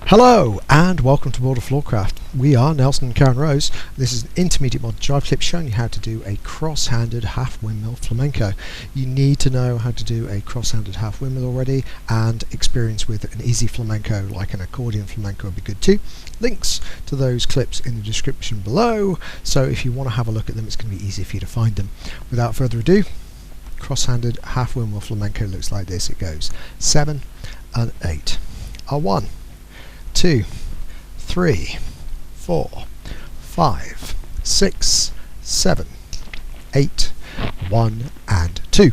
Hello and welcome to World of Floorcraft. We are Nelson and Karen Rose. This is an intermediate modern jive clip showing you how to do a cross-handed half windmill flamenco. You need to know how to do a cross-handed half windmill already, and experience with an easy flamenco like an accordion flamenco would be good too. Links to those clips in the description below, so if you want to have a look at them it's going to be easy for you to find them. Without further ado, cross-handed half windmill flamenco looks like this. It goes 7 and 8. A 1, 2, 3, 4, 5, 6, 7, 8, 1 and 2.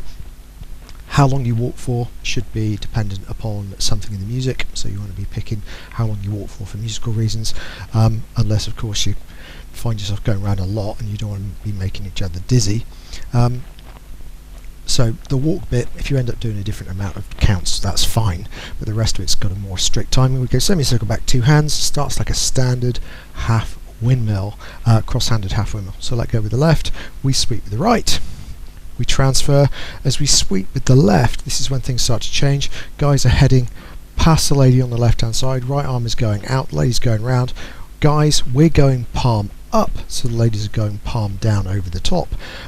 How long you walk for should be dependent upon something in the music, so you want to be picking how long you walk for musical reasons, unless of course you find yourself going around a lot and you don't want to be making each other dizzy. So the walk bit, if you end up doing a different amount of counts, that's fine, but the rest of it's got a more strict timing. We go semicircle back, 2 hands, starts like a standard half windmill, cross-handed half windmill. So let go with the left, we sweep with the right, we transfer. As we sweep with the left, this is when things start to change. Guys are heading past the lady on the left hand side, right arm is going out, lady's going round. Guys, we're going palm up, so the ladies are going palm down over the top.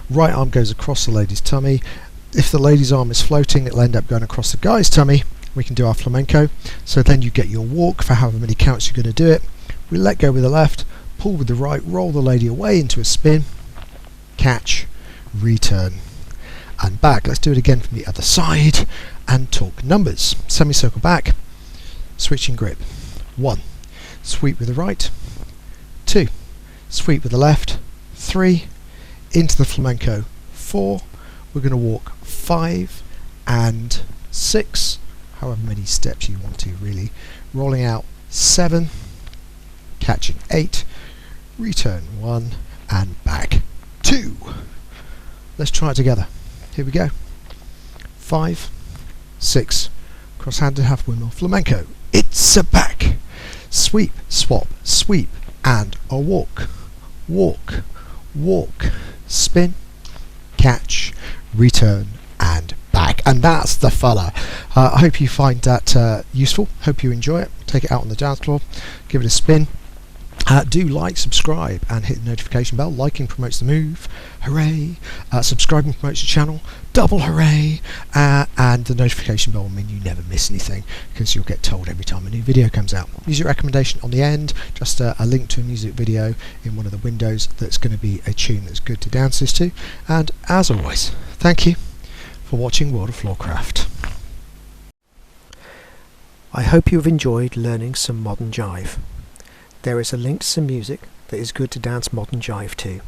Right arm goes across the lady's tummy. If the lady's arm is floating, it'll end up going across the guy's tummy. We can do our flamenco. So then you get your walk for however many counts you're going to do it. We let go with the left, pull with the right, roll the lady away into a spin, catch, return, and back. Let's do it again from the other side and talk numbers. Semicircle back, switching grip. 1, sweep with the right. 2, sweep with the left. 3, into the flamenco. 4, we're going to walk 5 and 6, however many steps you want to really. Rolling out 7, catching 8, return 1 and back 2. Let's try it together. Here we go. 5, 6, cross-handed half windmill flamenco. It's a back. Sweep, swap, sweep, and a walk. Walk, walk, spin, catch, return and back. And that's the fella. I hope you find that useful. Hope you enjoy it. Take it out on the dance floor, give it a spin. Do like, subscribe and hit the notification bell. Liking promotes the move, hooray. Subscribing promotes the channel, double hooray. And the notification bell will mean you never miss anything, because you'll get told every time a new video comes out. Music recommendation on the end, just a link to a music video in one of the windows that's going to be a tune that's good to dance this to. And as always, thank you for watching World of Floorcraft. I hope you've enjoyed learning some modern jive. There is a link to some music that is good to dance modern jive to.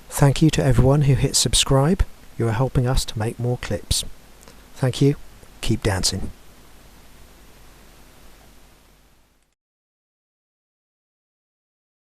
Thank you to everyone who hit subscribe. You are helping us to make more clips. Thank you. Keep dancing.